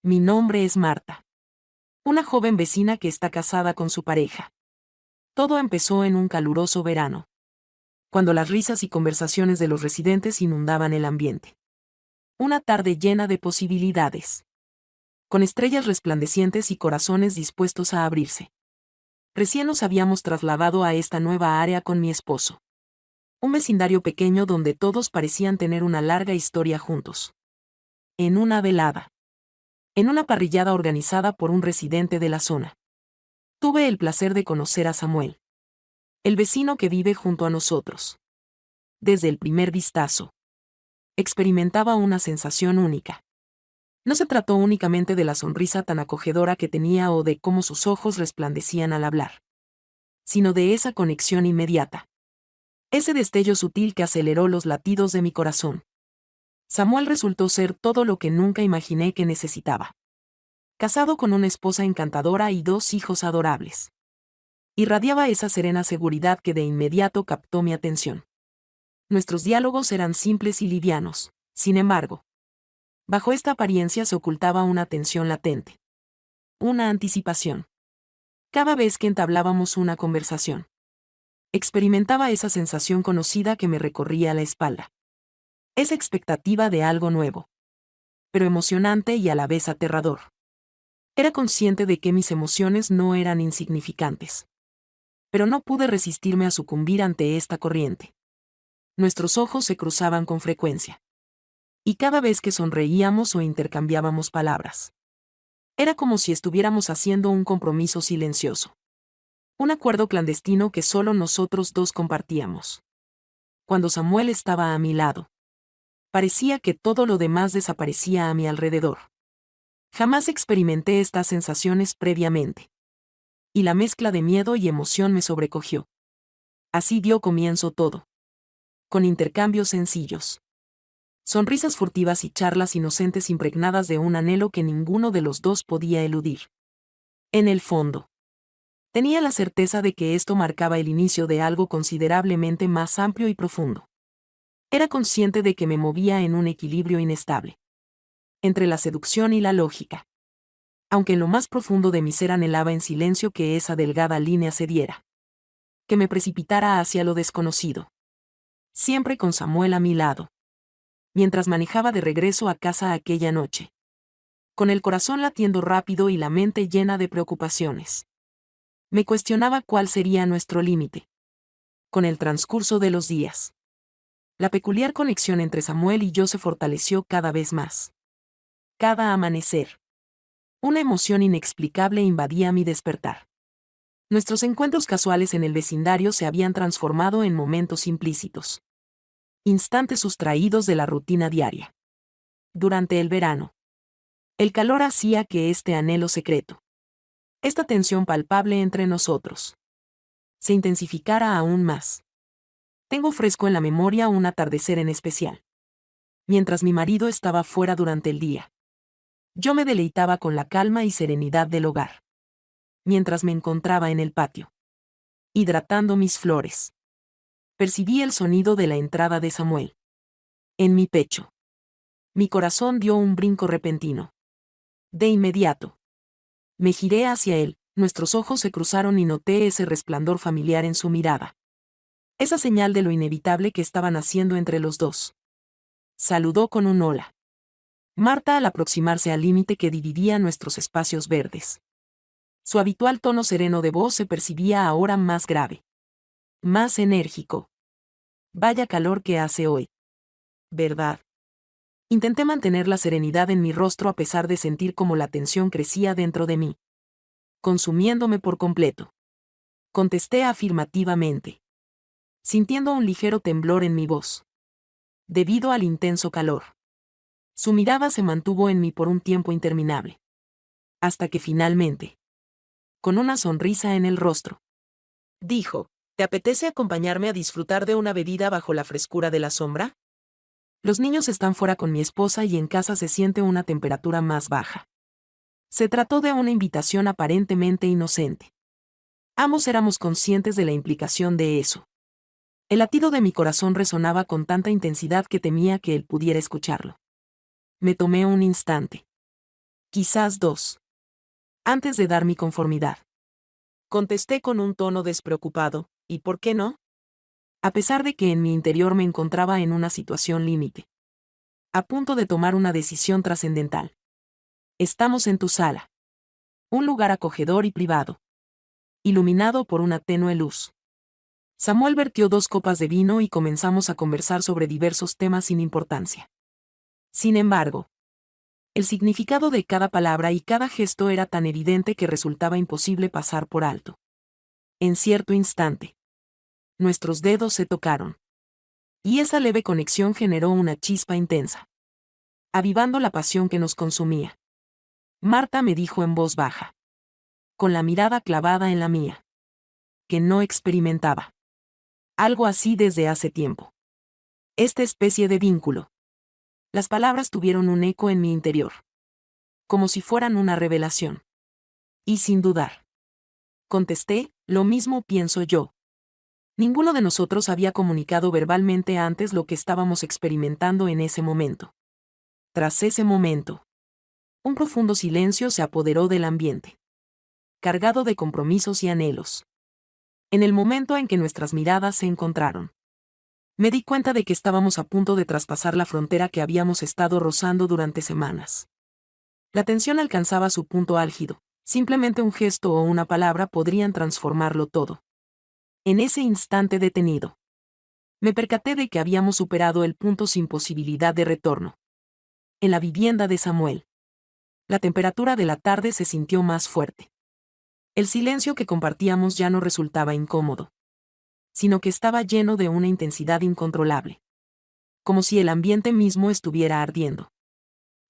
Mi nombre es Marta. Una joven vecina que está casada con su pareja. Todo empezó en un caluroso verano, cuando las risas y conversaciones de los residentes inundaban el ambiente. Una tarde llena de posibilidades, con estrellas resplandecientes y corazones dispuestos a abrirse. Recién nos habíamos trasladado a esta nueva área con mi esposo. Un vecindario pequeño donde todos parecían tener una larga historia juntos. En una velada. En una parrillada organizada por un residente de la zona. Tuve el placer de conocer a Samuel. El vecino que vive junto a nosotros. Desde el primer vistazo. Experimentaba una sensación única. No se trató únicamente de la sonrisa tan acogedora que tenía o de cómo sus ojos resplandecían al hablar, sino de esa conexión inmediata. Ese destello sutil que aceleró los latidos de mi corazón. Samuel resultó ser todo lo que nunca imaginé que necesitaba. Casado con una esposa encantadora y 2 hijos adorables. Irradiaba esa serena seguridad que de inmediato captó mi atención. Nuestros diálogos eran simples y livianos, sin embargo. Bajo esta apariencia se ocultaba una tensión latente. Una anticipación. Cada vez que entablábamos una conversación, experimentaba esa sensación conocida que me recorría la espalda. Esa expectativa de algo nuevo. Pero emocionante y a la vez aterrador. Era consciente de que mis emociones no eran insignificantes. Pero no pude resistirme a sucumbir ante esta corriente. Nuestros ojos se cruzaban con frecuencia. Y cada vez que sonreíamos o intercambiábamos palabras. Era como si estuviéramos haciendo un compromiso silencioso. Un acuerdo clandestino que solo nosotros 2 compartíamos. Cuando Samuel estaba a mi lado, parecía que todo lo demás desaparecía a mi alrededor. Jamás experimenté estas sensaciones previamente. Y la mezcla de miedo y emoción me sobrecogió. Así dio comienzo todo. Con intercambios sencillos. Sonrisas furtivas y charlas inocentes impregnadas de un anhelo que ninguno de los 2 podía eludir. En el fondo, tenía la certeza de que esto marcaba el inicio de algo considerablemente más amplio y profundo. Era consciente de que me movía en un equilibrio inestable. Entre la seducción y la lógica. Aunque en lo más profundo de mi ser anhelaba en silencio que esa delgada línea cediera. Que me precipitara hacia lo desconocido. Siempre con Samuel a mi lado. Mientras manejaba de regreso a casa aquella noche. Con el corazón latiendo rápido y la mente llena de preocupaciones. Me cuestionaba cuál sería nuestro límite. Con el transcurso de los días. La peculiar conexión entre Samuel y yo se fortaleció cada vez más. Cada amanecer. Una emoción inexplicable invadía mi despertar. Nuestros encuentros casuales en el vecindario se habían transformado en momentos implícitos. Instantes sustraídos de la rutina diaria. Durante el verano. El calor hacía que este anhelo secreto, esta tensión palpable entre nosotros, se intensificara aún más. Tengo fresco en la memoria un atardecer en especial. Mientras mi marido estaba fuera durante el día. Yo me deleitaba con la calma y serenidad del hogar. Mientras me encontraba en el patio. Hidratando mis flores. Percibí el sonido de la entrada de Samuel. En mi pecho. Mi corazón dio un brinco repentino. De inmediato. Me giré hacia él, nuestros ojos se cruzaron y noté ese resplandor familiar en su mirada. Esa señal de lo inevitable que estaban haciendo entre los 2. Saludó con un hola. Marta al aproximarse al límite que dividía nuestros espacios verdes. Su habitual tono sereno de voz se percibía ahora más grave. Más enérgico. Vaya calor que hace hoy. ¿Verdad? Intenté mantener la serenidad en mi rostro a pesar de sentir cómo la tensión crecía dentro de mí. Consumiéndome por completo. Contesté afirmativamente. Sintiendo un ligero temblor en mi voz. Debido al intenso calor. Su mirada se mantuvo en mí por un tiempo interminable. Hasta que finalmente. Con una sonrisa en el rostro. Dijo, ¿te apetece acompañarme a disfrutar de una bebida bajo la frescura de la sombra? Los niños están fuera con mi esposa y en casa se siente una temperatura más baja. Se trató de una invitación aparentemente inocente. Ambos éramos conscientes de la implicación de eso. El latido de mi corazón resonaba con tanta intensidad que temía que él pudiera escucharlo. Me tomé un instante. Quizás 2. Antes de dar mi conformidad. Contesté con un tono despreocupado, ¿y por qué no? A pesar de que en mi interior me encontraba en una situación límite. A punto de tomar una decisión trascendental. Estamos en tu sala. Un lugar acogedor y privado. Iluminado por una tenue luz. Samuel vertió 2 copas de vino y comenzamos a conversar sobre diversos temas sin importancia. Sin embargo, el significado de cada palabra y cada gesto era tan evidente que resultaba imposible pasar por alto. En cierto instante, nuestros dedos se tocaron. Y esa leve conexión generó una chispa intensa, avivando la pasión que nos consumía. Marta me dijo en voz baja, con la mirada clavada en la mía, que no experimentaba algo así desde hace tiempo. Esta especie de vínculo. Las palabras tuvieron un eco en mi interior, como si fueran una revelación. Y sin dudar, contesté, lo mismo pienso yo. Ninguno de nosotros había comunicado verbalmente antes lo que estábamos experimentando en ese momento. Tras ese momento, un profundo silencio se apoderó del ambiente, cargado de compromisos y anhelos. En el momento en que nuestras miradas se encontraron, me di cuenta de que estábamos a punto de traspasar la frontera que habíamos estado rozando durante semanas. La tensión alcanzaba su punto álgido, simplemente un gesto o una palabra podrían transformarlo todo. En ese instante detenido, me percaté de que habíamos superado el punto sin posibilidad de retorno. En la vivienda de Samuel, la temperatura de la tarde se sintió más fuerte. El silencio que compartíamos ya no resultaba incómodo, sino que estaba lleno de una intensidad incontrolable. Como si el ambiente mismo estuviera ardiendo.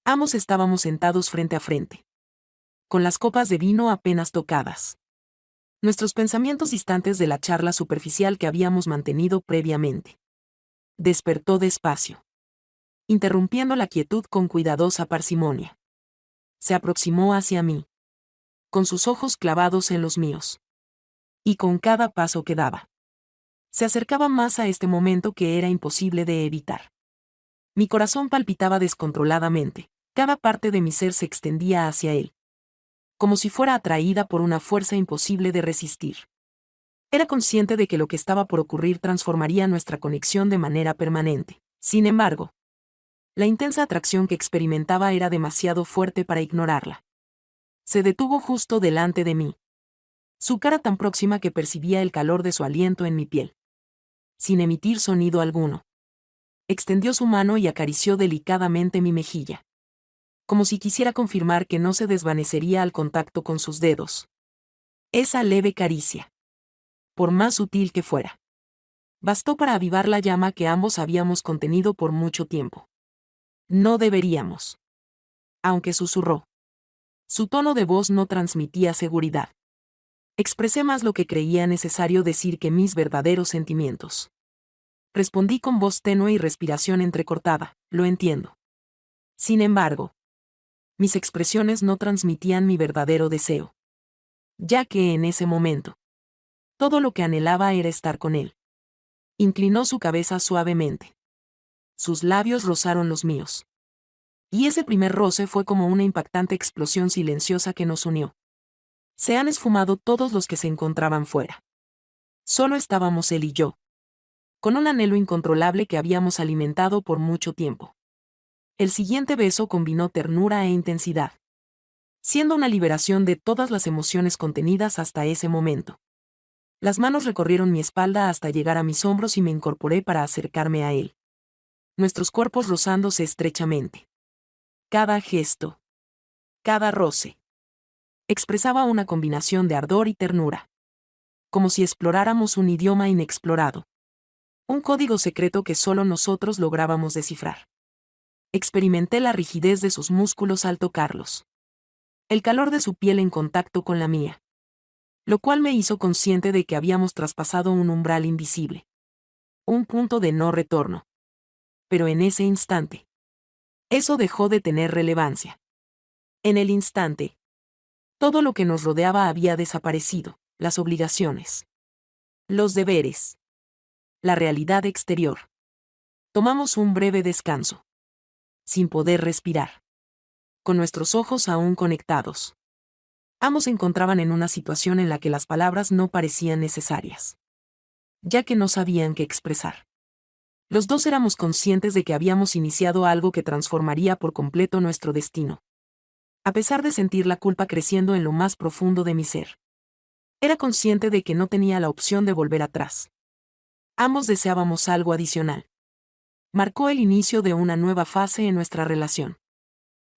Ambos estábamos sentados frente a frente, con las copas de vino apenas tocadas. Nuestros pensamientos distantes de la charla superficial que habíamos mantenido previamente. Despertó despacio, interrumpiendo la quietud con cuidadosa parsimonia. Se aproximó hacia mí, con sus ojos clavados en los míos. Y con cada paso que daba, se acercaba más a este momento que era imposible de evitar. Mi corazón palpitaba descontroladamente, cada parte de mi ser se extendía hacia él, como si fuera atraída por una fuerza imposible de resistir. Era consciente de que lo que estaba por ocurrir transformaría nuestra conexión de manera permanente. Sin embargo, la intensa atracción que experimentaba era demasiado fuerte para ignorarla. Se detuvo justo delante de mí. Su cara tan próxima que percibía el calor de su aliento en mi piel. Sin emitir sonido alguno. Extendió su mano y acarició delicadamente mi mejilla. Como si quisiera confirmar que no se desvanecería al contacto con sus dedos. Esa leve caricia, por más sutil que fuera, bastó para avivar la llama que ambos habíamos contenido por mucho tiempo. No deberíamos. Aunque susurró. Su tono de voz no transmitía seguridad. Expresé más lo que creía necesario decir que mis verdaderos sentimientos. Respondí con voz tenue y respiración entrecortada, lo entiendo. Sin embargo, mis expresiones no transmitían mi verdadero deseo. Ya que en ese momento, todo lo que anhelaba era estar con él. Inclinó su cabeza suavemente. Sus labios rozaron los míos. Y ese primer roce fue como una impactante explosión silenciosa que nos unió. Se han esfumado todos los que se encontraban fuera. Solo estábamos él y yo. Con un anhelo incontrolable que habíamos alimentado por mucho tiempo. El siguiente beso combinó ternura e intensidad, siendo una liberación de todas las emociones contenidas hasta ese momento. Las manos recorrieron mi espalda hasta llegar a mis hombros y me incorporé para acercarme a él. Nuestros cuerpos rozándose estrechamente. Cada gesto, cada roce, expresaba una combinación de ardor y ternura. Como si exploráramos un idioma inexplorado. Un código secreto que solo nosotros lográbamos descifrar. Experimenté la rigidez de sus músculos al tocarlos. El calor de su piel en contacto con la mía. Lo cual me hizo consciente de que habíamos traspasado un umbral invisible. Un punto de no retorno. Pero en ese instante, eso dejó de tener relevancia. En el instante, todo lo que nos rodeaba había desaparecido, las obligaciones, los deberes, la realidad exterior. Tomamos un breve descanso. Sin poder respirar. con nuestros ojos aún conectados. Ambos se encontraban en una situación en la que las palabras no parecían necesarias, ya que no sabían qué expresar. Los dos éramos conscientes de que habíamos iniciado algo que transformaría por completo nuestro destino. A pesar de sentir la culpa creciendo en lo más profundo de mi ser, era consciente de que no tenía la opción de volver atrás. Ambos deseábamos algo adicional. Marcó el inicio de una nueva fase en nuestra relación,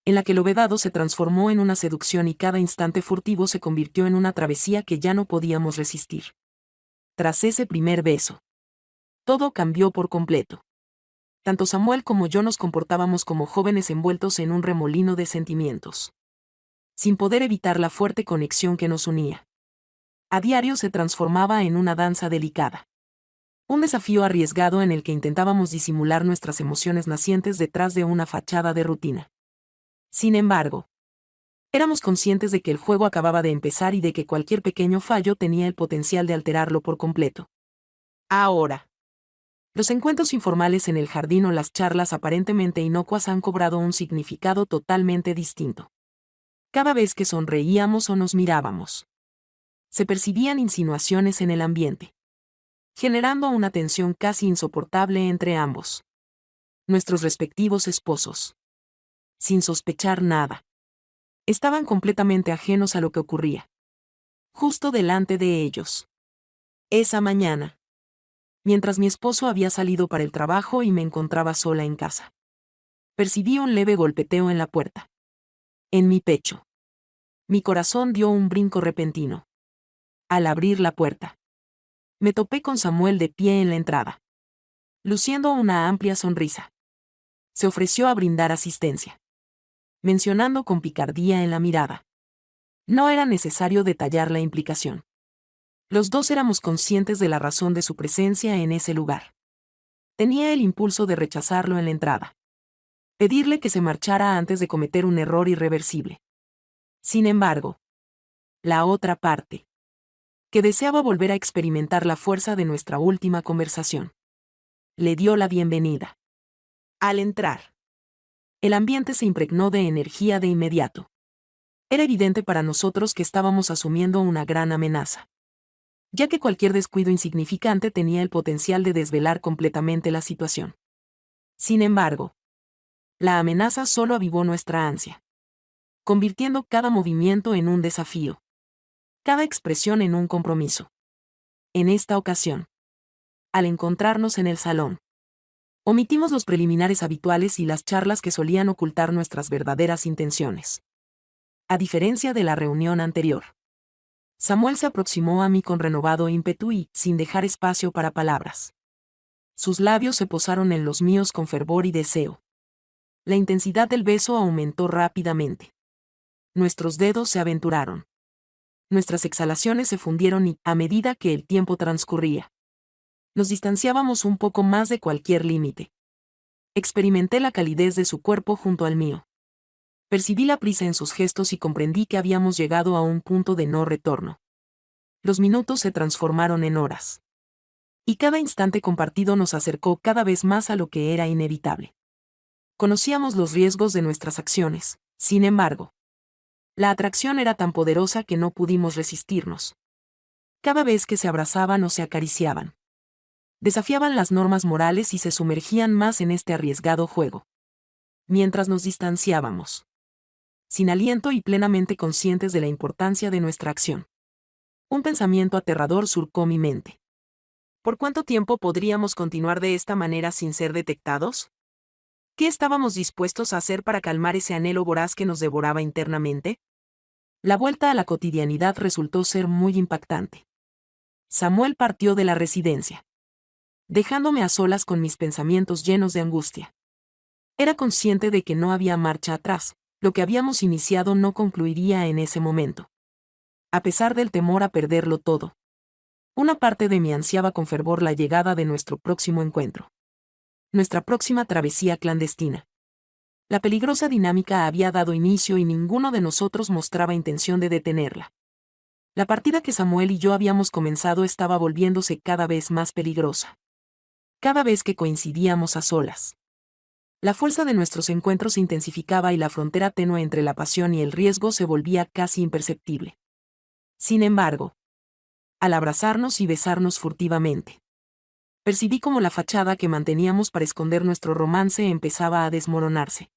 en la que lo vedado se transformó en una seducción y cada instante furtivo se convirtió en una travesía que ya no podíamos resistir. Tras ese primer beso, todo cambió por completo. Tanto Samuel como yo nos comportábamos como jóvenes envueltos en un remolino de sentimientos, sin poder evitar la fuerte conexión que nos unía. A diario se transformaba en una danza delicada. Un desafío arriesgado en el que intentábamos disimular nuestras emociones nacientes detrás de una fachada de rutina. Sin embargo, éramos conscientes de que el juego acababa de empezar y de que cualquier pequeño fallo tenía el potencial de alterarlo por completo. Ahora, los encuentros informales en el jardín o las charlas aparentemente inocuas han cobrado un significado totalmente distinto. Cada vez que sonreíamos o nos mirábamos, se percibían insinuaciones en el ambiente, generando una tensión casi insoportable entre ambos. Nuestros respectivos esposos, sin sospechar nada, estaban completamente ajenos a lo que ocurría justo delante de ellos. Esa mañana, mientras mi esposo había salido para el trabajo y me encontraba sola en casa, percibí un leve golpeteo en la puerta. En mi pecho. Mi corazón dio un brinco repentino. Al abrir la puerta, me topé con Samuel de pie en la entrada, luciendo una amplia sonrisa. Se ofreció a brindar asistencia, mencionando con picardía en la mirada. No era necesario detallar la implicación. Los dos éramos conscientes de la razón de su presencia en ese lugar. Tenía el impulso de rechazarlo en la entrada, pedirle que se marchara antes de cometer un error irreversible. Sin embargo, la otra parte, que deseaba volver a experimentar la fuerza de nuestra última conversación, le dio la bienvenida. Al entrar, el ambiente se impregnó de energía de inmediato. Era evidente para nosotros que estábamos asumiendo una gran amenaza, ya que cualquier descuido insignificante tenía el potencial de desvelar completamente la situación. Sin embargo, la amenaza solo avivó nuestra ansia, convirtiendo cada movimiento en un desafío, cada expresión en un compromiso. En esta ocasión, al encontrarnos en el salón, omitimos los preliminares habituales y las charlas que solían ocultar nuestras verdaderas intenciones. A diferencia de la reunión anterior, Samuel se aproximó a mí con renovado ímpetu y, sin dejar espacio para palabras, sus labios se posaron en los míos con fervor y deseo. La intensidad del beso aumentó rápidamente. Nuestros dedos se aventuraron. Nuestras exhalaciones se fundieron y, a medida que el tiempo transcurría, nos distanciábamos un poco más de cualquier límite. Experimenté la calidez de su cuerpo junto al mío. Percibí la prisa en sus gestos y comprendí que habíamos llegado a un punto de no retorno. Los minutos se transformaron en horas. Y cada instante compartido nos acercó cada vez más a lo que era inevitable. Conocíamos los riesgos de nuestras acciones, sin embargo, la atracción era tan poderosa que no pudimos resistirnos. Cada vez que se abrazaban o se acariciaban, desafiaban las normas morales y se sumergían más en este arriesgado juego. Mientras nos distanciábamos, sin aliento y plenamente conscientes de la importancia de nuestra acción, un pensamiento aterrador surcó mi mente. ¿Por cuánto tiempo podríamos continuar de esta manera sin ser detectados? ¿Qué estábamos dispuestos a hacer para calmar ese anhelo voraz que nos devoraba internamente? La vuelta a la cotidianidad resultó ser muy impactante. Samuel partió de la residencia, dejándome a solas con mis pensamientos llenos de angustia. Era consciente de que no había marcha atrás, lo que habíamos iniciado no concluiría en ese momento. A pesar del temor a perderlo todo, una parte de mí ansiaba con fervor la llegada de nuestro próximo encuentro. Nuestra próxima travesía clandestina. La peligrosa dinámica había dado inicio y ninguno de nosotros mostraba intención de detenerla. La partida que Samuel y yo habíamos comenzado estaba volviéndose cada vez más peligrosa. Cada vez que coincidíamos a solas, La fuerza de nuestros encuentros se intensificaba y la frontera tenue entre la pasión y el riesgo se volvía casi imperceptible. Sin embargo, al abrazarnos y besarnos furtivamente, percibí cómo la fachada que manteníamos para esconder nuestro romance empezaba a desmoronarse.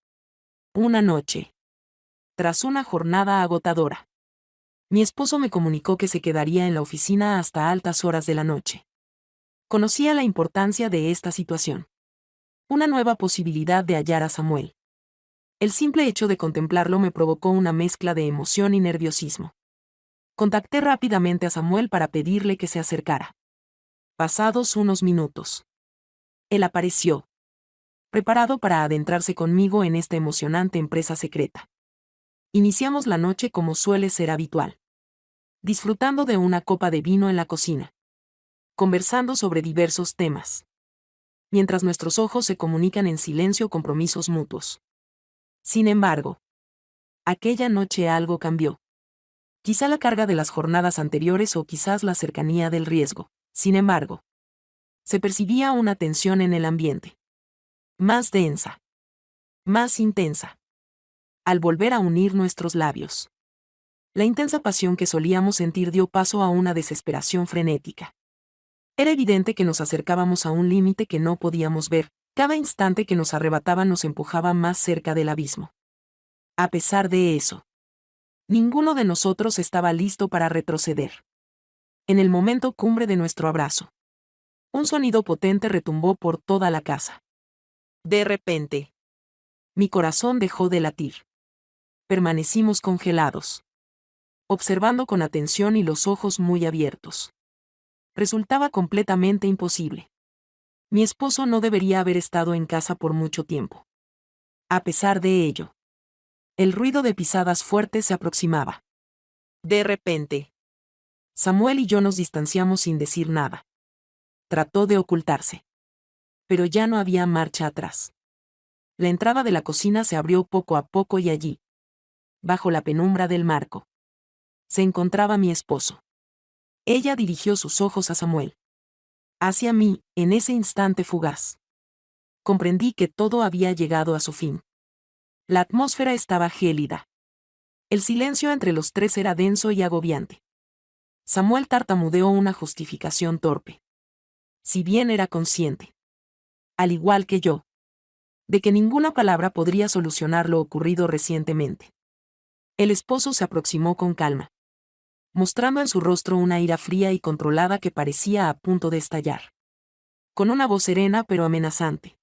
Una noche, tras una jornada agotadora, mi esposo me comunicó que se quedaría en la oficina hasta altas horas de la noche. Conocía la importancia de esta situación. Una nueva posibilidad de hallar a Samuel. El simple hecho de contemplarlo me provocó una mezcla de emoción y nerviosismo. Contacté rápidamente a Samuel para pedirle que se acercara. Pasados unos minutos, él apareció, preparado para adentrarse conmigo en esta emocionante empresa secreta. Iniciamos la noche como suele ser habitual, disfrutando de una copa de vino en la cocina, conversando sobre diversos temas, mientras nuestros ojos se comunican en silencio compromisos mutuos. Sin embargo, aquella noche algo cambió. Quizá la carga de las jornadas anteriores o quizás la cercanía del riesgo. Sin embargo, se percibía una tensión en el ambiente. Más densa. Más intensa. Al volver a unir nuestros labios, la intensa pasión que solíamos sentir dio paso a una desesperación frenética. Era evidente que nos acercábamos a un límite que no podíamos ver. Cada instante que nos arrebataba nos empujaba más cerca del abismo. A pesar de eso, ninguno de nosotros estaba listo para retroceder. En el momento cumbre de nuestro abrazo, un sonido potente retumbó por toda la casa. De repente, mi corazón dejó de latir. Permanecimos congelados, observando con atención y los ojos muy abiertos. Resultaba completamente imposible. Mi esposo no debería haber estado en casa por mucho tiempo. A pesar de ello, el ruido de pisadas fuertes se aproximaba. De repente, Samuel y yo nos distanciamos sin decir nada. Trató de ocultarse. Pero ya no había marcha atrás. La entrada de la cocina se abrió poco a poco y allí, bajo la penumbra del marco, se encontraba mi esposo. Ella dirigió sus ojos a Samuel. Hacia mí, en ese instante fugaz. Comprendí que todo había llegado a su fin. La atmósfera estaba gélida. El silencio entre los tres era denso y agobiante. Samuel tartamudeó una justificación torpe. Si bien era consciente, al igual que yo, de que ninguna palabra podría solucionar lo ocurrido recientemente. El esposo se aproximó con calma, mostrando en su rostro una ira fría y controlada que parecía a punto de estallar. Con una voz serena pero amenazante,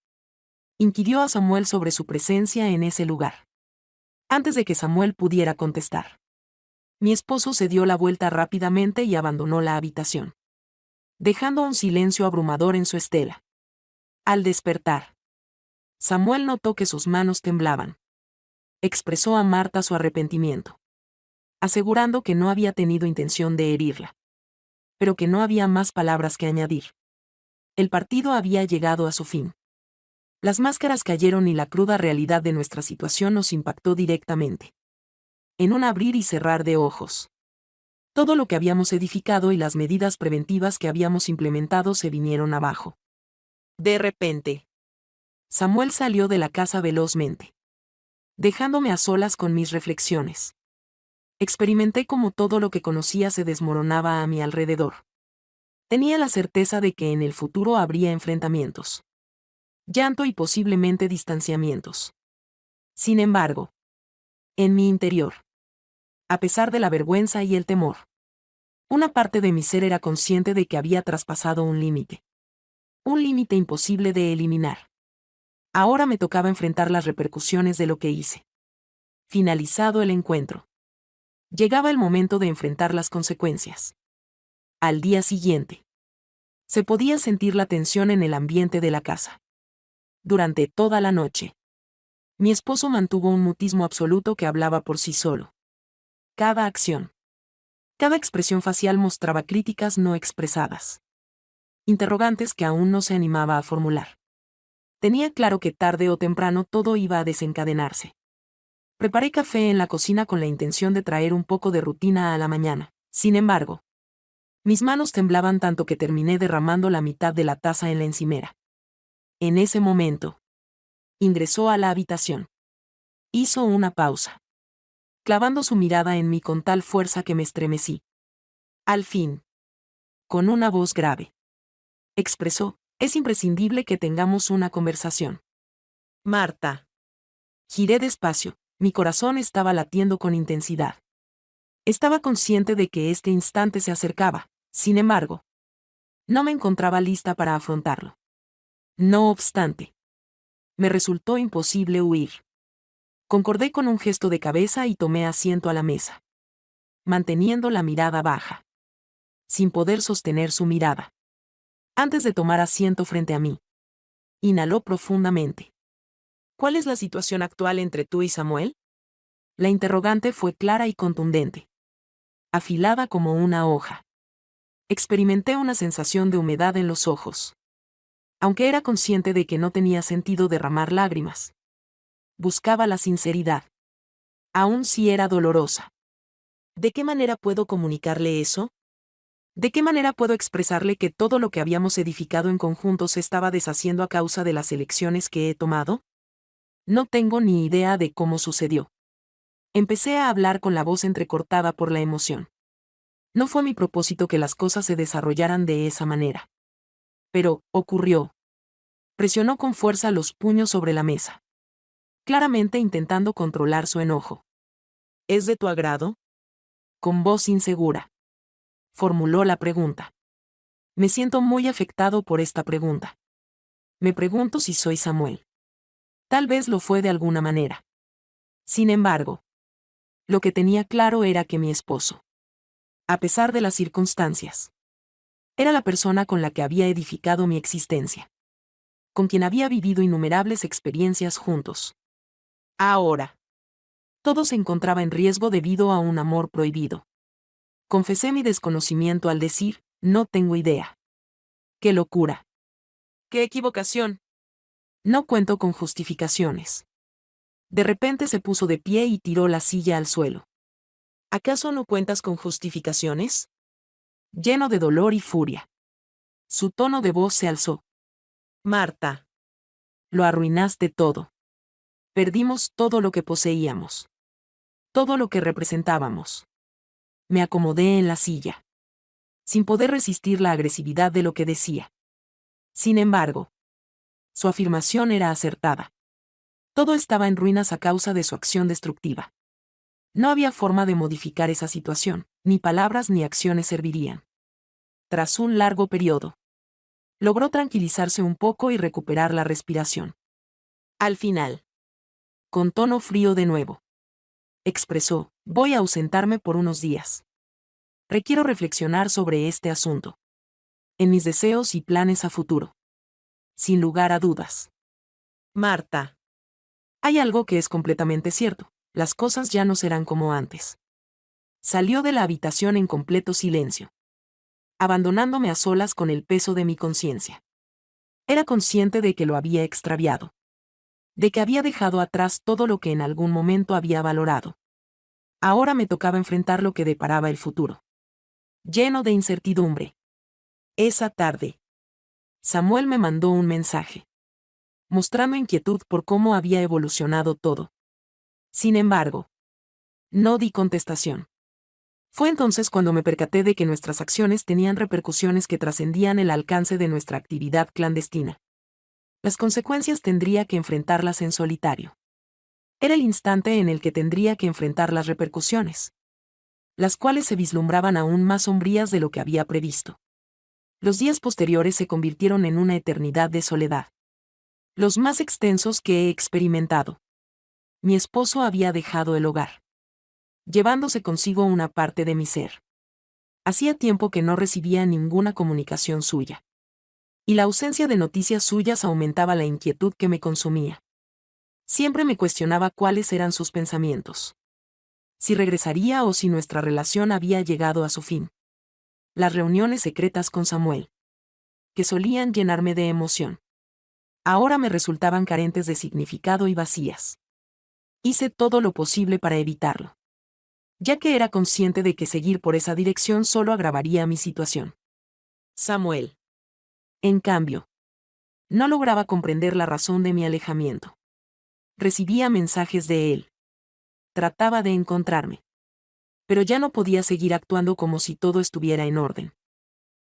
inquirió a Samuel sobre su presencia en ese lugar. Antes de que Samuel pudiera contestar, mi esposo se dio la vuelta rápidamente y abandonó la habitación, dejando un silencio abrumador en su estela. Al despertar, Samuel notó que sus manos temblaban. Expresó a Marta su arrepentimiento, asegurando que no había tenido intención de herirla, pero que no había más palabras que añadir. El partido había llegado a su fin. Las máscaras cayeron y la cruda realidad de nuestra situación nos impactó directamente. En un abrir y cerrar de ojos, todo lo que habíamos edificado y las medidas preventivas que habíamos implementado se vinieron abajo. De repente, Samuel salió de la casa velozmente, dejándome a solas con mis reflexiones. Experimenté cómo todo lo que conocía se desmoronaba a mi alrededor. Tenía la certeza de que en el futuro habría enfrentamientos, llanto y posiblemente distanciamientos. Sin embargo, en mi interior, a pesar de la vergüenza y el temor, una parte de mi ser era consciente de que había traspasado un límite imposible de eliminar. Ahora me tocaba enfrentar las repercusiones de lo que hice. Finalizado el encuentro, llegaba el momento de enfrentar las consecuencias. Al día siguiente, se podía sentir la tensión en el ambiente de la casa. Durante toda la noche, mi esposo mantuvo un mutismo absoluto que hablaba por sí solo. Cada acción, cada expresión facial mostraba críticas no expresadas, interrogantes que aún no se animaba a formular. Tenía claro que tarde o temprano todo iba a desencadenarse. Preparé café en la cocina con la intención de traer un poco de rutina a la mañana. Sin embargo, mis manos temblaban tanto que terminé derramando la mitad de la taza en la encimera. En ese momento, Ingresó a la habitación. Hizo una pausa, clavando su mirada en mí con tal fuerza que me estremecí. Al fin, con una voz grave, expresó: es imprescindible que tengamos una conversación. Marta. Giré despacio, mi corazón estaba latiendo con intensidad. Estaba consciente de que este instante se acercaba, sin embargo, no me encontraba lista para afrontarlo. No obstante, me resultó imposible huir. Concordé con un gesto de cabeza y tomé asiento a la mesa, manteniendo la mirada baja, sin poder sostener su mirada. Antes de tomar asiento frente a mí, inhaló profundamente. ¿Cuál es la situación actual entre tú y Samuel? La interrogante fue clara y contundente, afilada como una hoja. Experimenté una sensación de humedad en los ojos, aunque era consciente de que no tenía sentido derramar lágrimas. Buscaba la sinceridad, aun si era dolorosa. ¿De qué manera puedo comunicarle eso? ¿De qué manera puedo expresarle que todo lo que habíamos edificado en conjunto se estaba deshaciendo a causa de las elecciones que he tomado? No tengo ni idea de cómo sucedió. Empecé a hablar con la voz entrecortada por la emoción. No fue mi propósito que las cosas se desarrollaran de esa manera. Pero, ocurrió. Presionó con fuerza los puños sobre la mesa, claramente intentando controlar su enojo. ¿Es de tu agrado? Con voz insegura, formuló la pregunta. Me siento muy afectado por esta pregunta. Me pregunto si soy Samuel. Tal vez lo fue de alguna manera. Sin embargo, lo que tenía claro era que mi esposo, a pesar de las circunstancias, era la persona con la que había edificado mi existencia, con quien había vivido innumerables experiencias juntos. Ahora, todo se encontraba en riesgo debido a un amor prohibido. Confesé mi desconocimiento al decir: no tengo idea. ¡Qué locura! ¡Qué equivocación! No cuento con justificaciones. De repente se puso de pie y tiró la silla al suelo. ¿Acaso no cuentas con justificaciones? Lleno de dolor y furia. Su tono de voz se alzó. Marta. Lo arruinaste todo. Perdimos todo lo que poseíamos. Todo lo que representábamos. Me acomodé en la silla, sin poder resistir la agresividad de lo que decía. Sin embargo, su afirmación era acertada. Todo estaba en ruinas a causa de su acción destructiva. No había forma de modificar esa situación, ni palabras ni acciones servirían. Tras un largo periodo, logró tranquilizarse un poco y recuperar la respiración. Al final, con tono frío de nuevo, expresó: voy a ausentarme por unos días. Requiero reflexionar sobre este asunto, en mis deseos y planes a futuro. Sin lugar a dudas. Marta. Hay algo que es completamente cierto: las cosas ya no serán como antes. Salió de la habitación en completo silencio, abandonándome a solas con el peso de mi conciencia. Era consciente de que lo había extraviado, de que había dejado atrás todo lo que en algún momento había valorado. Ahora me tocaba enfrentar lo que deparaba el futuro, lleno de incertidumbre. Esa tarde, Samuel me mandó un mensaje, mostrando inquietud por cómo había evolucionado todo. Sin embargo, no di contestación. Fue entonces cuando me percaté de que nuestras acciones tenían repercusiones que trascendían el alcance de nuestra actividad clandestina. Las consecuencias tendría que enfrentarlas en solitario. Era el instante en el que tendría que enfrentar las repercusiones, las cuales se vislumbraban aún más sombrías de lo que había previsto. Los días posteriores se convirtieron en una eternidad de soledad, los más extensos que he experimentado. Mi esposo había dejado el hogar, llevándose consigo una parte de mi ser. Hacía tiempo que no recibía ninguna comunicación suya, y la ausencia de noticias suyas aumentaba la inquietud que me consumía. Siempre me cuestionaba cuáles eran sus pensamientos, si regresaría o si nuestra relación había llegado a su fin. Las reuniones secretas con Samuel, que solían llenarme de emoción, ahora me resultaban carentes de significado y vacías. Hice todo lo posible para evitarlo, ya que era consciente de que seguir por esa dirección solo agravaría mi situación. Samuel, en cambio, no lograba comprender la razón de mi alejamiento. Recibía mensajes de él. Trataba de encontrarme. Pero ya no podía seguir actuando como si todo estuviera en orden.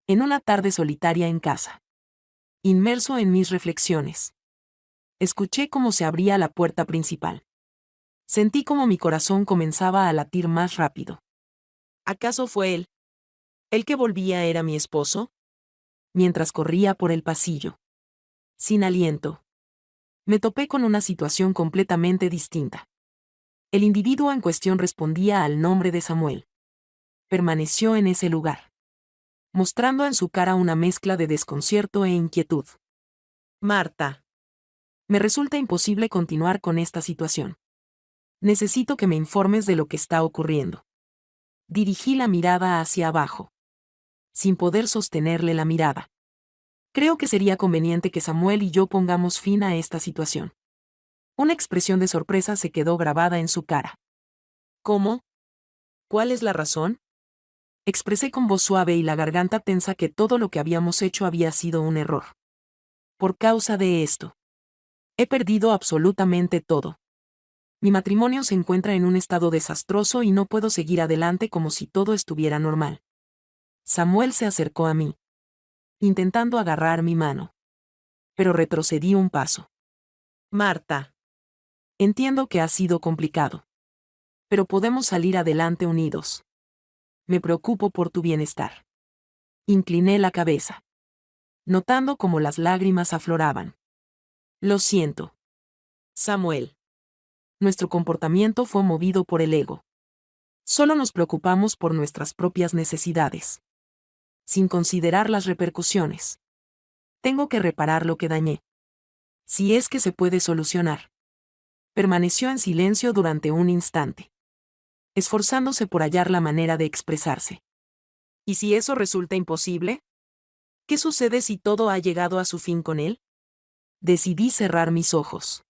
En una tarde solitaria en casa. Inmerso en mis reflexiones. Escuché cómo se abría la puerta principal. Sentí como mi corazón comenzaba a latir más rápido. ¿Acaso fue él? ¿El que volvía era mi esposo? Mientras corría por el pasillo. Sin aliento. Me topé con una situación completamente distinta. El individuo en cuestión respondía al nombre de Samuel. Permaneció en ese lugar, mostrando en su cara una mezcla de desconcierto e inquietud. Marta. Me resulta imposible continuar con esta situación. Necesito que me informes de lo que está ocurriendo. Dirigí la mirada hacia abajo, sin poder sostenerle la mirada. Creo que sería conveniente que Samuel y yo pongamos fin a esta situación. Una expresión de sorpresa se quedó grabada en su cara. ¿Cómo? ¿Cuál es la razón? Expresé con voz suave y la garganta tensa que todo lo que habíamos hecho había sido un error. Por causa de esto. He perdido absolutamente todo. Mi matrimonio se encuentra en un estado desastroso y no puedo seguir adelante como si todo estuviera normal. Samuel se acercó a mí, intentando agarrar mi mano. Pero retrocedí un paso. Marta. Entiendo que ha sido complicado. Pero podemos salir adelante unidos. Me preocupo por tu bienestar. Incliné la cabeza, notando cómo las lágrimas afloraban. Lo siento. Samuel. Nuestro comportamiento fue movido por el ego. Solo nos preocupamos por nuestras propias necesidades, sin considerar las repercusiones. Tengo que reparar lo que dañé. Si es que se puede solucionar. Permaneció en silencio durante un instante, esforzándose por hallar la manera de expresarse. ¿Y si eso resulta imposible? ¿Qué sucede si todo ha llegado a su fin con él? Decidí cerrar mis ojos,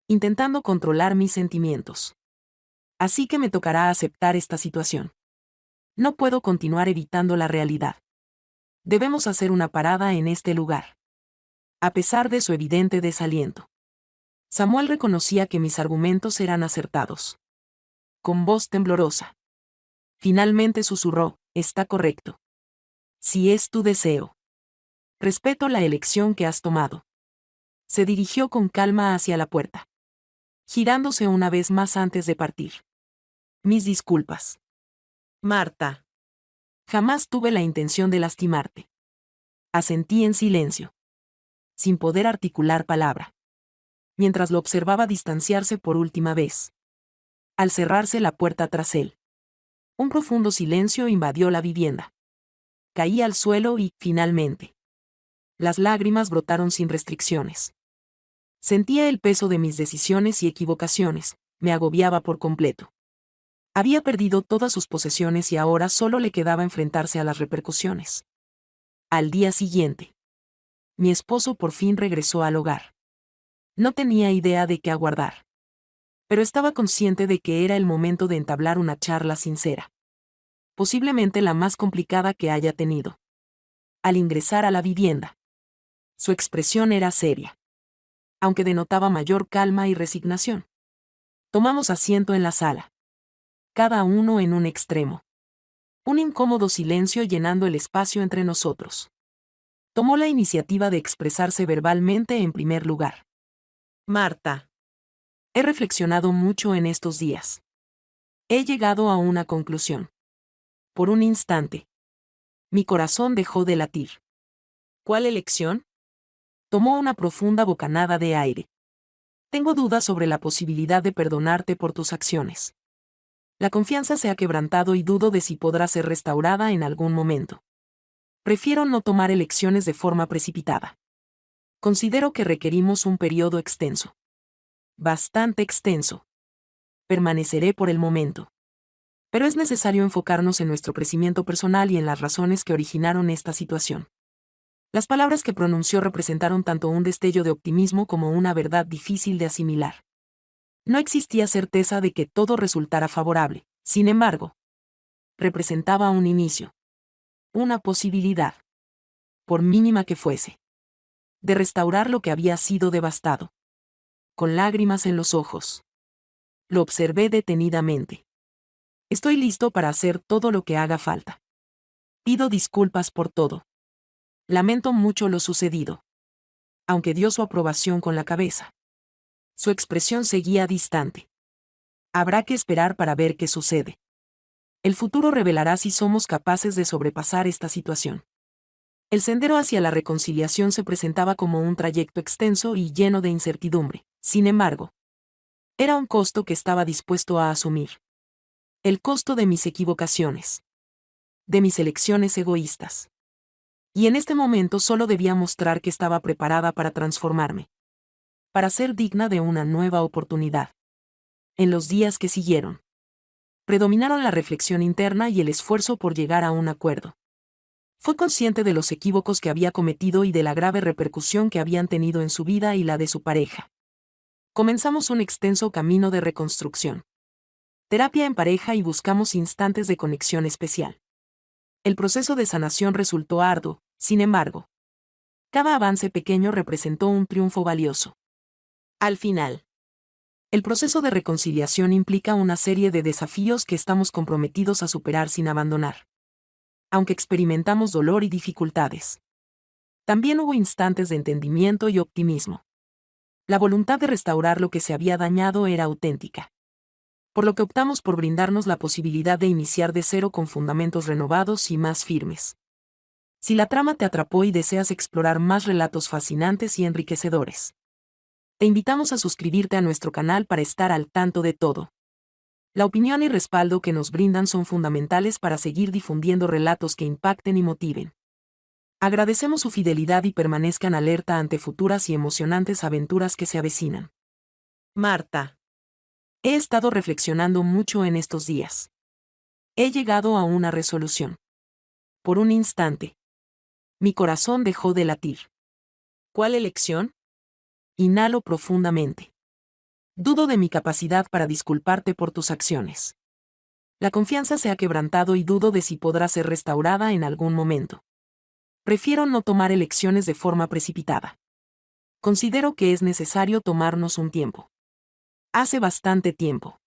intentando controlar mis sentimientos. Así que me tocará aceptar esta situación. No puedo continuar evitando la realidad. Debemos hacer una parada en este lugar. A pesar de su evidente desaliento. Samuel reconocía que mis argumentos eran acertados. Con voz temblorosa. Finalmente susurró, está correcto. Si es tu deseo. Respeto la elección que has tomado. Se dirigió con calma hacia la puerta, girándose una vez más antes de partir. Mis disculpas. Marta. Jamás tuve la intención de lastimarte. Asentí en silencio, sin poder articular palabra, mientras lo observaba distanciarse por última vez. Al cerrarse la puerta tras él, un profundo silencio invadió la vivienda. Caí al suelo y, finalmente, las lágrimas brotaron sin restricciones. Sentía el peso de mis decisiones y equivocaciones, me agobiaba por completo. Había perdido todas sus posesiones y ahora solo le quedaba enfrentarse a las repercusiones. Al día siguiente, mi esposo por fin regresó al hogar. No tenía idea de qué aguardar. Pero estaba consciente de que era el momento de entablar una charla sincera. Posiblemente la más complicada que haya tenido. Al ingresar a la vivienda, su expresión era seria, aunque denotaba mayor calma y resignación. Tomamos asiento en la sala, cada uno en un extremo. Un incómodo silencio llenando el espacio entre nosotros. Tomó la iniciativa de expresarse verbalmente en primer lugar. Marta. He reflexionado mucho en estos días. He llegado a una conclusión. Por un instante, mi corazón dejó de latir. ¿Cuál elección? Tomó una profunda bocanada de aire. Tengo dudas sobre la posibilidad de perdonarte por tus acciones. La confianza se ha quebrantado y dudo de si podrá ser restaurada en algún momento. Prefiero no tomar elecciones de forma precipitada. Considero que requerimos un periodo extenso. Bastante extenso. Permaneceré por el momento. Pero es necesario enfocarnos en nuestro crecimiento personal y en las razones que originaron esta situación. Las palabras que pronunció representaron tanto un destello de optimismo como una verdad difícil de asimilar. No existía certeza de que todo resultara favorable, sin embargo, representaba un inicio. Una posibilidad, por mínima que fuese, de restaurar lo que había sido devastado. con lágrimas en los ojos. Lo observé detenidamente. Estoy listo para hacer todo lo que haga falta. Pido disculpas por todo. Lamento mucho lo sucedido. Aunque dio su aprobación con la cabeza. Su expresión seguía distante. Habrá que esperar para ver qué sucede. El futuro revelará si somos capaces de sobrepasar esta situación. El sendero hacia la reconciliación se presentaba como un trayecto extenso y lleno de incertidumbre. Sin embargo, era un costo que estaba dispuesto a asumir. El costo de mis equivocaciones. De mis elecciones egoístas. Y en este momento solo debía mostrar que estaba preparada para transformarme. Para ser digna de una nueva oportunidad. En los días que siguieron, predominaron la reflexión interna y el esfuerzo por llegar a un acuerdo. Fue consciente de los equívocos que había cometido y de la grave repercusión que habían tenido en su vida y la de su pareja. Comenzamos un extenso camino de reconstrucción. Terapia en pareja y buscamos instantes de conexión especial. El proceso de sanación resultó arduo, sin embargo. Cada avance pequeño representó un triunfo valioso. Al final, el proceso de reconciliación implica una serie de desafíos que estamos comprometidos a superar sin abandonar. Aunque experimentamos dolor y dificultades, también hubo instantes de entendimiento y optimismo. La voluntad de restaurar lo que se había dañado era auténtica. Por lo que optamos por brindarnos la posibilidad de iniciar de cero con fundamentos renovados y más firmes. Si la trama te atrapó y deseas explorar más relatos fascinantes y enriquecedores, te invitamos a suscribirte a nuestro canal para estar al tanto de todo. La opinión y respaldo que nos brindan son fundamentales para seguir difundiendo relatos que impacten y motiven. Agradecemos su fidelidad y permanezcan alerta ante futuras y emocionantes aventuras que se avecinan. Marta. He estado reflexionando mucho en estos días. He llegado a una resolución. Por un instante, mi corazón dejó de latir. ¿Cuál elección? Inhalo profundamente. Dudo de mi capacidad para disculparte por tus acciones. La confianza se ha quebrantado y dudo de si podrá ser restaurada en algún momento. Prefiero no tomar elecciones de forma precipitada. Considero que es necesario tomarnos un tiempo. Hace bastante tiempo.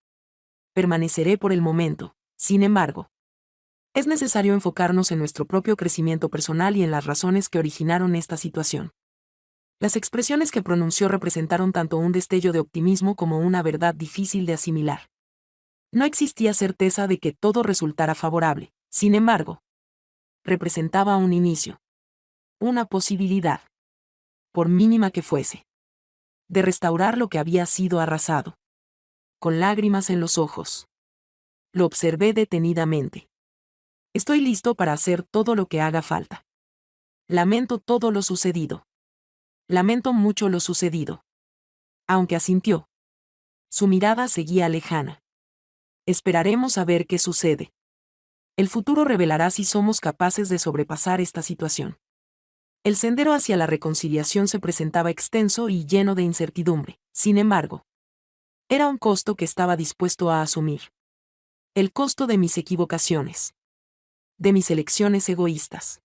Permaneceré por el momento, sin embargo. Es necesario enfocarnos en nuestro propio crecimiento personal y en las razones que originaron esta situación. Las expresiones que pronunció representaron tanto un destello de optimismo como una verdad difícil de asimilar. No existía certeza de que todo resultara favorable, sin embargo. Representaba un inicio. Una posibilidad. Por mínima que fuese. De restaurar lo que había sido arrasado. Con lágrimas en los ojos. Lo observé detenidamente. Estoy listo para hacer todo lo que haga falta. Lamento todo lo sucedido. Lamento mucho lo sucedido. Aunque asintió. Su mirada seguía lejana. Esperaremos a ver qué sucede. El futuro revelará si somos capaces de sobrepasar esta situación. El sendero hacia la reconciliación se presentaba extenso y lleno de incertidumbre. Sin embargo, era un costo que estaba dispuesto a asumir. El costo de mis equivocaciones. De mis elecciones egoístas.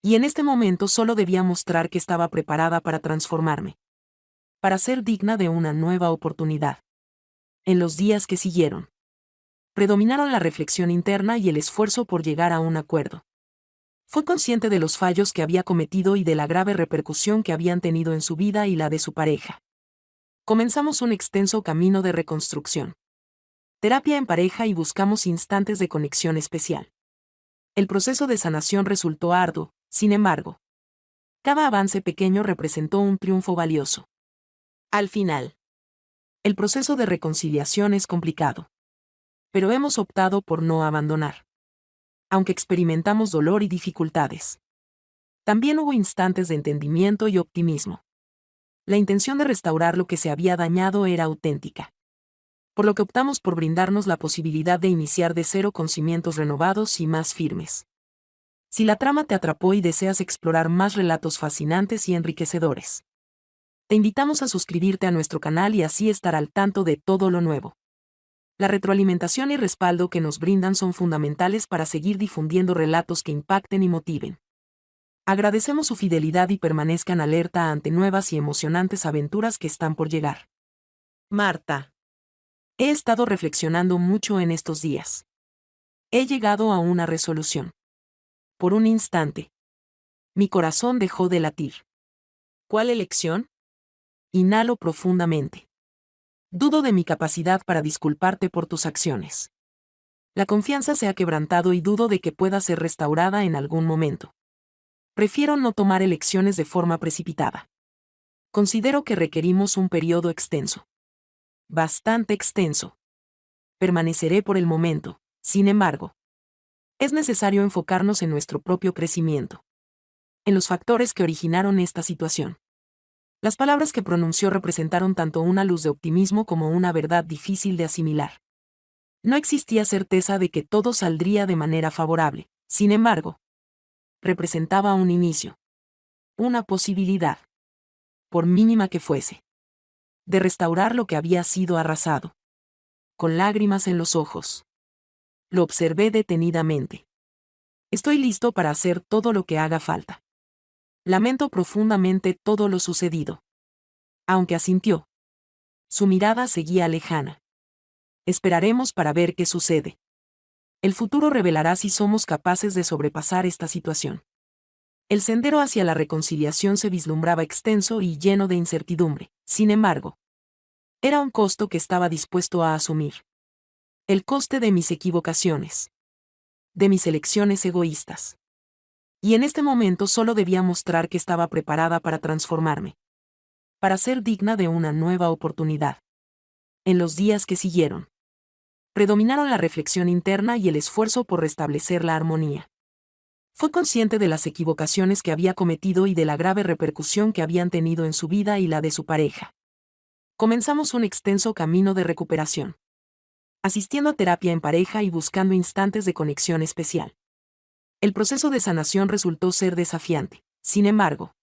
Y en este momento solo debía mostrar que estaba preparada para transformarme. Para ser digna de una nueva oportunidad. En los días que siguieron, predominaron la reflexión interna y el esfuerzo por llegar a un acuerdo. Fue consciente de los fallos que había cometido y de la grave repercusión que habían tenido en su vida y la de su pareja. Comenzamos un extenso camino de reconstrucción. Terapia en pareja y buscamos instantes de conexión especial. El proceso de sanación resultó arduo, sin embargo. Cada avance pequeño representó un triunfo valioso. Al final, el proceso de reconciliación es complicado. Pero hemos optado por no abandonar. Aunque experimentamos dolor y dificultades. También hubo instantes de entendimiento y optimismo. La intención de restaurar lo que se había dañado era auténtica. Por lo que optamos por brindarnos la posibilidad de iniciar de cero con cimientos renovados y más firmes. Si la trama te atrapó y deseas explorar más relatos fascinantes y enriquecedores, te invitamos a suscribirte a nuestro canal y así estar al tanto de todo lo nuevo. La retroalimentación y respaldo que nos brindan son fundamentales para seguir difundiendo relatos que impacten y motiven. Agradecemos su fidelidad y permanezcan alerta ante nuevas y emocionantes aventuras que están por llegar. Marta. He estado reflexionando mucho en estos días. He llegado a una resolución. Por un instante. Mi corazón dejó de latir. ¿Cuál elección? Inhalo profundamente. Dudo de mi capacidad para disculparte por tus acciones. La confianza se ha quebrantado y dudo de que pueda ser restaurada en algún momento. Prefiero no tomar elecciones de forma precipitada. Considero que requerimos un periodo extenso. Bastante extenso. Permaneceré por el momento, sin embargo. Es necesario enfocarnos en nuestro propio crecimiento. En los factores que originaron esta situación. Las palabras que pronunció representaron tanto una luz de optimismo como una verdad difícil de asimilar. No existía certeza de que todo saldría de manera favorable, sin embargo. Representaba un inicio. Una posibilidad. Por mínima que fuese. De restaurar lo que había sido arrasado. Con lágrimas en los ojos. Lo observé detenidamente. Estoy listo para hacer todo lo que haga falta. Lamento profundamente todo lo sucedido. Aunque asintió. Su mirada seguía lejana. Esperaremos para ver qué sucede. El futuro revelará si somos capaces de sobrepasar esta situación. El sendero hacia la reconciliación se vislumbraba extenso y lleno de incertidumbre, sin embargo. Era un costo que estaba dispuesto a asumir. El coste de mis equivocaciones. De mis elecciones egoístas. Y en este momento solo debía mostrar que estaba preparada para transformarme. Para ser digna de una nueva oportunidad. En los días que siguieron. Predominaron la reflexión interna y el esfuerzo por restablecer la armonía. Fue consciente de las equivocaciones que había cometido y de la grave repercusión que habían tenido en su vida y la de su pareja. Comenzamos un extenso camino de recuperación. Asistiendo a terapia en pareja y buscando instantes de conexión especial. El proceso de sanación resultó ser desafiante, sin embargo.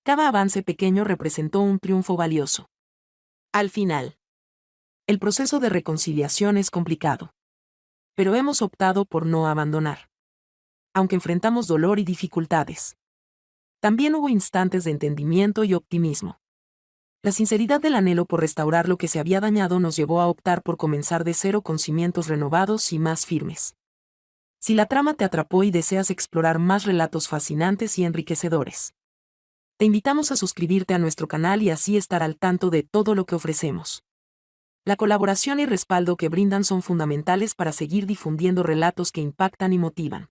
Cada avance pequeño representó un triunfo valioso. Al final. El proceso de reconciliación es complicado. Pero hemos optado por no abandonar. Aunque enfrentamos dolor y dificultades. También hubo instantes de entendimiento y optimismo. La sinceridad del anhelo por restaurar lo que se había dañado nos llevó a optar por comenzar de cero con cimientos renovados y más firmes. Si la trama te atrapó y deseas explorar más relatos fascinantes y enriquecedores, te invitamos a suscribirte a nuestro canal y así estar al tanto de todo lo que ofrecemos. La colaboración y respaldo que brindan son fundamentales para seguir difundiendo relatos que impactan y motivan.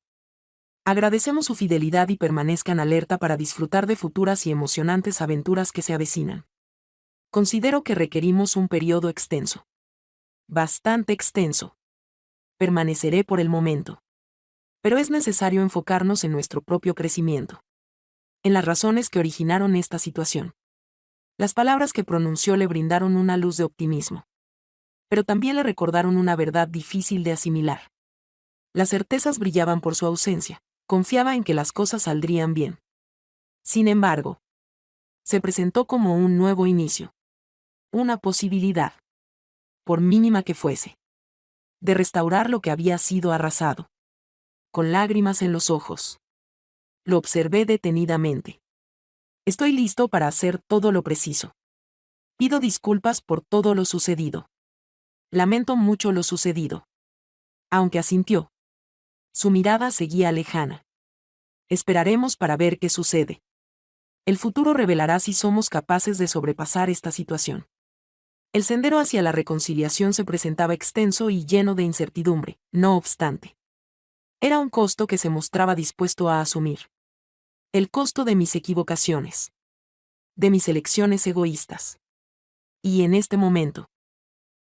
Agradecemos su fidelidad y permanezcan alerta para disfrutar de futuras y emocionantes aventuras que se avecinan. Considero que requerimos un periodo extenso. Bastante extenso. Permaneceré por el momento. Pero es necesario enfocarnos en nuestro propio crecimiento. En las razones que originaron esta situación. Las palabras que pronunció le brindaron una luz de optimismo. Pero también le recordaron una verdad difícil de asimilar. Las certezas brillaban por su ausencia. Confiaba en que las cosas saldrían bien. Sin embargo, se presentó como un nuevo inicio. Una posibilidad. Por mínima que fuese. De restaurar lo que había sido arrasado. Con lágrimas en los ojos. Lo observé detenidamente. Estoy listo para hacer todo lo preciso. Pido disculpas por todo lo sucedido. Lamento mucho lo sucedido. Aunque asintió. Su mirada seguía lejana. Esperaremos para ver qué sucede. El futuro revelará si somos capaces de sobrepasar esta situación. El sendero hacia la reconciliación se presentaba extenso y lleno de incertidumbre, no obstante. Era un costo que se mostraba dispuesto a asumir. El costo de mis equivocaciones. De mis elecciones egoístas. Y en este momento.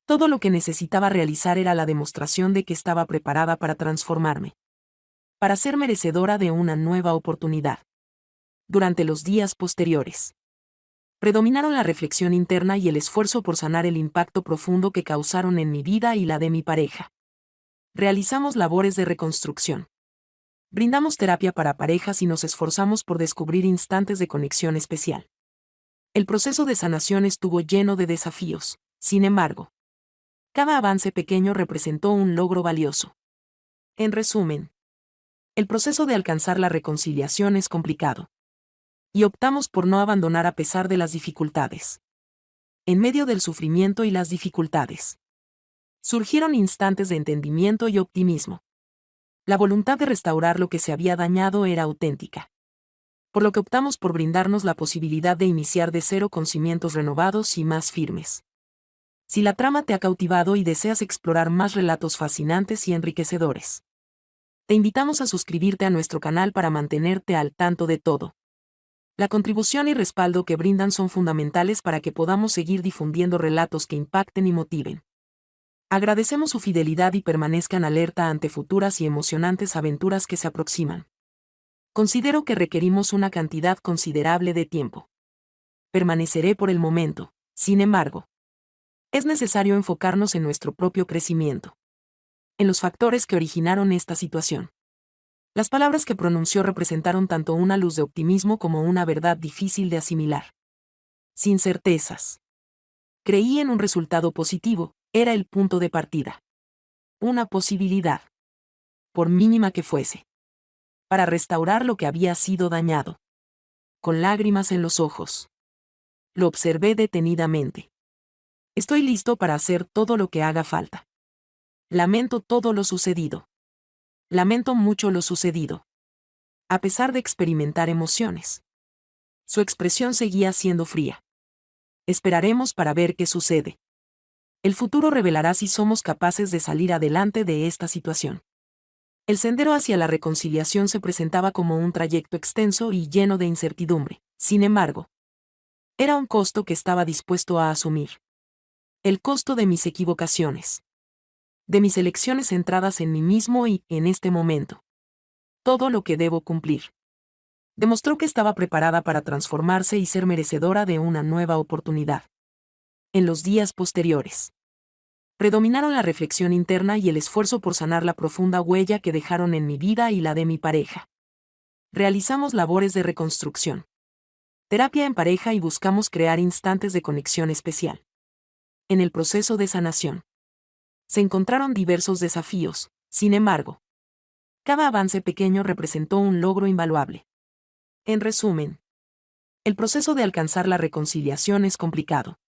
Todo lo que necesitaba realizar era la demostración de que estaba preparada para transformarme. Para ser merecedora de una nueva oportunidad. Durante los días posteriores. Predominaron la reflexión interna y el esfuerzo por sanar el impacto profundo que causaron en mi vida y la de mi pareja. Realizamos labores de reconstrucción. Brindamos terapia para parejas y nos esforzamos por descubrir instantes de conexión especial. El proceso de sanación estuvo lleno de desafíos, sin embargo. Cada avance pequeño representó un logro valioso. En resumen, el proceso de alcanzar la reconciliación es complicado. Y optamos por no abandonar a pesar de las dificultades. En medio del sufrimiento y las dificultades, surgieron instantes de entendimiento y optimismo. La voluntad de restaurar lo que se había dañado era auténtica, por lo que optamos por brindarnos la posibilidad de iniciar de cero con cimientos renovados y más firmes. Si la trama te ha cautivado y deseas explorar más relatos fascinantes y enriquecedores, te invitamos a suscribirte a nuestro canal para mantenerte al tanto de todo. La contribución y respaldo que brindan son fundamentales para que podamos seguir difundiendo relatos que impacten y motiven. Agradecemos su fidelidad y permanezcan alerta ante futuras y emocionantes aventuras que se aproximan. Considero que requerimos una cantidad considerable de tiempo. Permaneceré por el momento, sin embargo. Es necesario enfocarnos en nuestro propio crecimiento, en los factores que originaron esta situación. Las palabras que pronunció representaron tanto una luz de optimismo como una verdad difícil de asimilar. Sin certezas. Creí en un resultado positivo, era el punto de partida. Una posibilidad, por mínima que fuese, para restaurar lo que había sido dañado. Con lágrimas en los ojos. Lo observé detenidamente. Estoy listo para hacer todo lo que haga falta. Lamento todo lo sucedido. Lamento mucho lo sucedido. A pesar de experimentar emociones. Su expresión seguía siendo fría. Esperaremos para ver qué sucede. El futuro revelará si somos capaces de salir adelante de esta situación. El sendero hacia la reconciliación se presentaba como un trayecto extenso y lleno de incertidumbre. Sin embargo, era un costo que estaba dispuesto a asumir. El costo de mis equivocaciones. De mis elecciones centradas en mí mismo y, en este momento, todo lo que debo cumplir. Demostró que estaba preparada para transformarse y ser merecedora de una nueva oportunidad. En los días posteriores, predominaron la reflexión interna y el esfuerzo por sanar la profunda huella que dejaron en mi vida y la de mi pareja. Realizamos labores de reconstrucción, terapia en pareja y buscamos crear instantes de conexión especial. En el proceso de sanación, se encontraron diversos desafíos, sin embargo, cada avance pequeño representó un logro invaluable. En resumen, el proceso de alcanzar la reconciliación es complicado.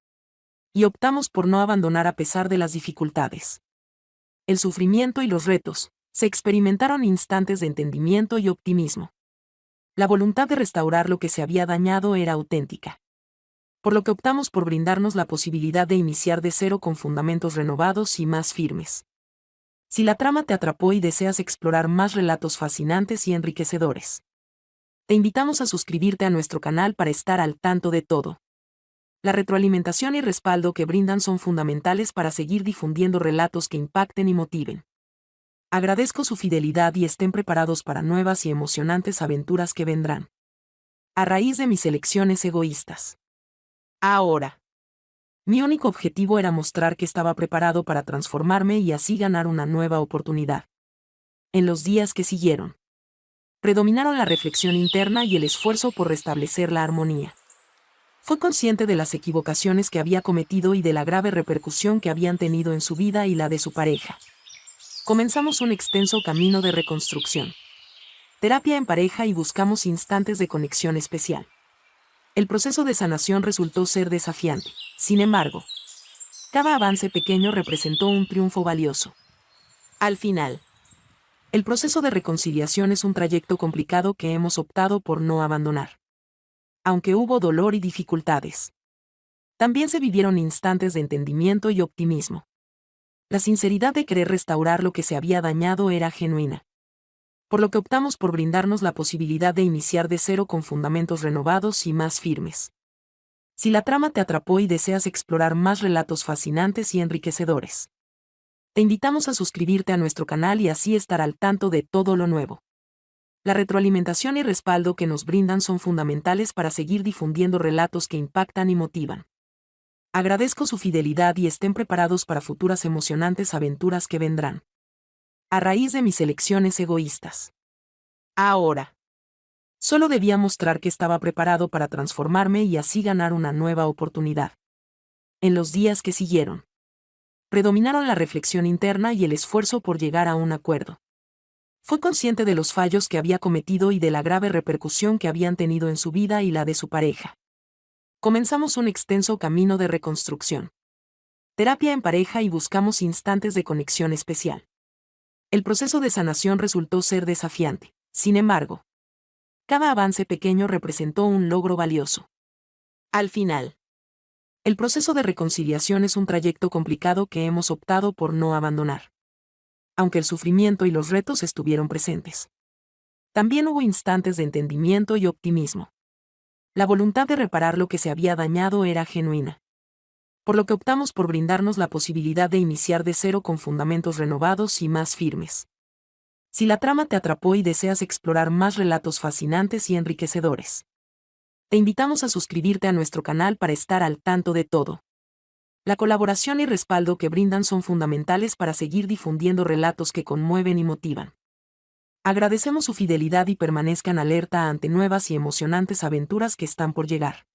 Y optamos por no abandonar a pesar de las dificultades. El sufrimiento y los retos, se experimentaron instantes de entendimiento y optimismo. La voluntad de restaurar lo que se había dañado era auténtica. Por lo que optamos por brindarnos la posibilidad de iniciar de cero con fundamentos renovados y más firmes. Si la trama te atrapó y deseas explorar más relatos fascinantes y enriquecedores, te invitamos a suscribirte a nuestro canal para estar al tanto de todo. La retroalimentación y respaldo que brindan son fundamentales para seguir difundiendo relatos que impacten y motiven. Agradezco su fidelidad y estén preparados para nuevas y emocionantes aventuras que vendrán. A raíz de mis elecciones egoístas. Ahora. Mi único objetivo era mostrar que estaba preparado para transformarme y así ganar una nueva oportunidad. En los días que siguieron, predominaron la reflexión interna y el esfuerzo por restablecer la armonía. Fue consciente de las equivocaciones que había cometido y de la grave repercusión que habían tenido en su vida y la de su pareja. Comenzamos un extenso camino de reconstrucción, terapia en pareja y buscamos instantes de conexión especial. El proceso de sanación resultó ser desafiante. Sin embargo, cada avance pequeño representó un triunfo valioso. Al final, el proceso de reconciliación es un trayecto complicado que hemos optado por no abandonar. Aunque hubo dolor y dificultades, también se vivieron instantes de entendimiento y optimismo. La sinceridad de querer restaurar lo que se había dañado era genuina. Por lo que optamos por brindarnos la posibilidad de iniciar de cero con fundamentos renovados y más firmes. Si la trama te atrapó y deseas explorar más relatos fascinantes y enriquecedores, te invitamos a suscribirte a nuestro canal y así estar al tanto de todo lo nuevo. La retroalimentación y respaldo que nos brindan son fundamentales para seguir difundiendo relatos que impactan y motivan. Agradezco su fidelidad y estén preparados para futuras emocionantes aventuras que vendrán. A raíz de mis elecciones egoístas. Ahora. Solo debía mostrar que estaba preparado para transformarme y así ganar una nueva oportunidad. En los días que siguieron, predominaron la reflexión interna y el esfuerzo por llegar a un acuerdo. Fue consciente de los fallos que había cometido y de la grave repercusión que habían tenido en su vida y la de su pareja. Comenzamos un extenso camino de reconstrucción. Terapia en pareja y buscamos instantes de conexión especial. El proceso de sanación resultó ser desafiante. Sin embargo, cada avance pequeño representó un logro valioso. Al final, el proceso de reconciliación es un trayecto complicado que hemos optado por no abandonar. Aunque el sufrimiento y los retos estuvieron presentes, también hubo instantes de entendimiento y optimismo. La voluntad de reparar lo que se había dañado era genuina, por lo que optamos por brindarnos la posibilidad de iniciar de cero con fundamentos renovados y más firmes. Si la trama te atrapó y deseas explorar más relatos fascinantes y enriquecedores, te invitamos a suscribirte a nuestro canal para estar al tanto de todo. La colaboración y respaldo que brindan son fundamentales para seguir difundiendo relatos que conmueven y motivan. Agradecemos su fidelidad y permanezcan alerta ante nuevas y emocionantes aventuras que están por llegar.